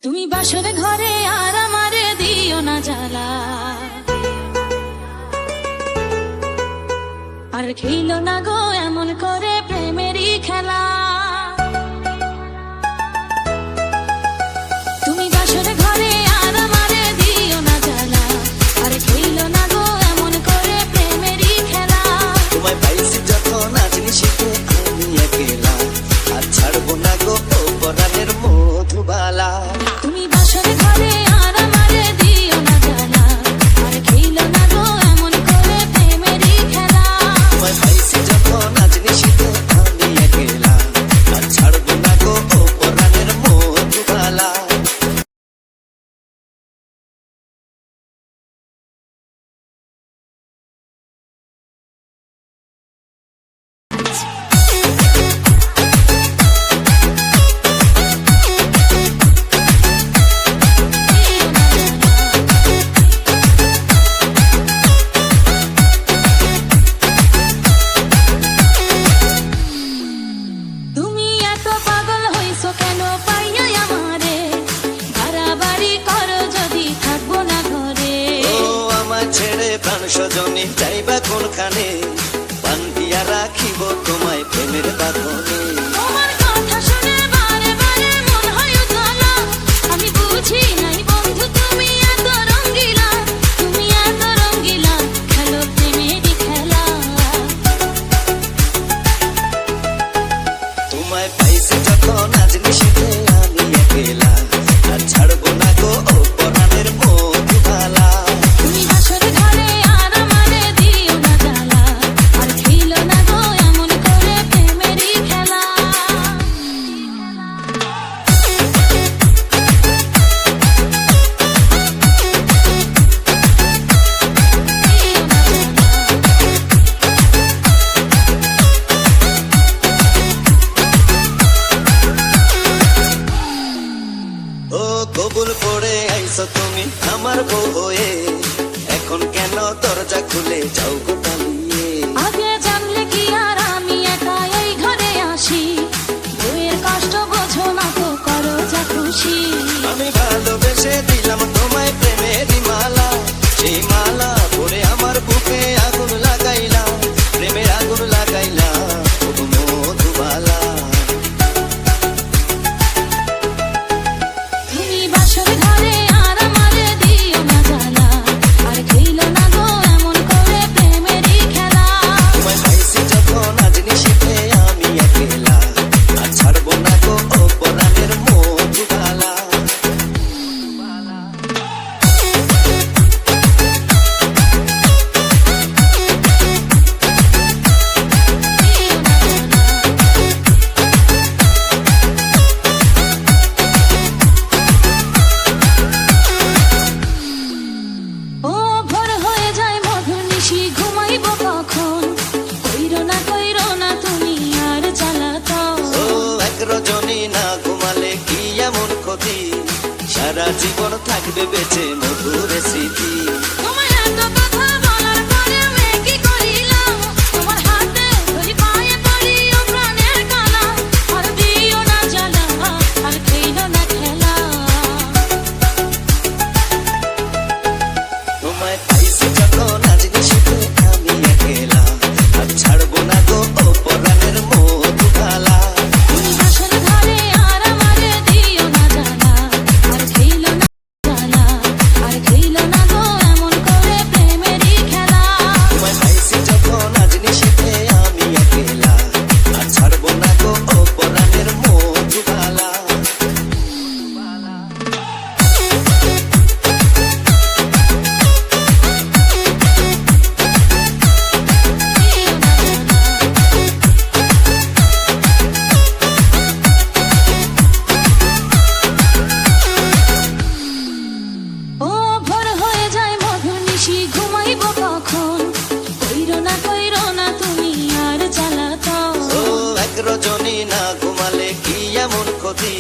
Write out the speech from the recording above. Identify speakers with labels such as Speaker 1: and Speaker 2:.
Speaker 1: তুমি বাসর ঘরে আর আমারে দিও না জ্বালা, আর খেলো না গো এমন করে প্রেমেরই খেলা। তুমি বাসর ঘরে আর আমারে দিও না জ্বালা, আর খেলো না গো এমন করে প্রেমেরই খেলা।
Speaker 2: তোমায় পাইছি যখন আজ নিশিতে আমি একলা, আর ছাড়বো না গো পরাণের মধুবালা।
Speaker 1: তুমি বাসর ঘরে আর আমারে দিও না জ্বালা, আর খেলো না গো এমন করে প্রেমেরই খেলা।
Speaker 2: তোমায় পাইছি যখন আজ নিশিতে আমি একলা, আর ছাড়বো না গো পরাণের মধুবালা।
Speaker 1: তুমি এত পাগল হইছো কেন পাইয়া আমারে, বাড়াবাড়ি করো যদি থাকবো না ঘরে।
Speaker 2: ও আমার ছেড়ে প্রাণ স্বজনী যাইবা কোনখানে, বান্ধিয়া রাখিব তোমায় প্রেমের বাঁধনে।
Speaker 1: তোমার কথা শুনে বারে বারে মন হয় উতলা, আমি বুঝি নাই বন্ধু তুমি এত রঙ্গিলা, তুমি এত রঙ্গিলা, খেলো প্রেমেরই খেলা।
Speaker 2: তোমায় পাইছি যখন আজ নিশিতে আমি একলা, আর ছাড়বো না গো পরাণের মধুবালা।
Speaker 1: তুমি বাসর ঘরে আর আমারে দিও না জ্বালা, আর খেলো না গো এমন করে প্রেমেরই খেলা।
Speaker 2: ও কবুল পড়ে আইছো তুমি আমার বউ হয়ে, এখন কেন দরজা খুলে যাও গো পালিয়ে।
Speaker 1: আগে জানলে কি আর আমি একা এই ঘরে আসি, বউয়ের কষ্ট বোঝো না তো করো যা খুশি।
Speaker 2: আমি ভালোবেসে দিলাম তোমায় প্রেমেরই মালা, সেই মালা পরে আমার বুকে আগুন লাগাইলা, প্রেমের আগুন লাগাইলা ও মধুবালা।
Speaker 1: তুমি বাসর ঘরে আর আমারে দিও না জ্বালা, আর খেলো না গো এমন করে প্রেমেরই খেলা।
Speaker 2: তোমায় পাইছি যখন আজ নিশিতে আমি একলা, আর ছাড়বো না গো পরাণের মধুবালা।
Speaker 1: ও ভোর হয়ে যায় মধুর নিশি, ঘুমাইব কখন, কইরো না তুমি আর জ্বালাতন।
Speaker 2: ও এক রজনী না ঘুমালে কি এমন ক্ষতি, সারা জীবন থাকবে বেঁচে মধুর স্মৃতি।
Speaker 1: তোমার এত কথা বলার পরে আমি কি করিলাম, তোমার হাতে ধরি পায়ে পড়ি ও প্রাণের কালা, আর দিও না জ্বালা, আর খেলো না খেলা।
Speaker 2: তোমায় পাইছি যখন আজ নিশিতে আমি একলা, আর ছাড়বো না গো পরাণের মধুবালা।
Speaker 1: তুমি বাসর ঘরে আর আমারে দিও না জ্বালা, আর খেলো না জ্বালা, আর খেলো না গো এমন করে প্রেমেরই খেলা।
Speaker 2: তোমায় পাইছি যখন আজ নিশিতে আমি একলা, আর ছাড়বো না গো পরাণের মধুবালা।
Speaker 1: ও ভোর হয়ে যায় মধুর নিশি, ঘুমাইব কখন, কইরো না তুমি আর জ্বালাতন।
Speaker 2: ও এক রজনী না ঘুমালে কি এমন ক্ষতি,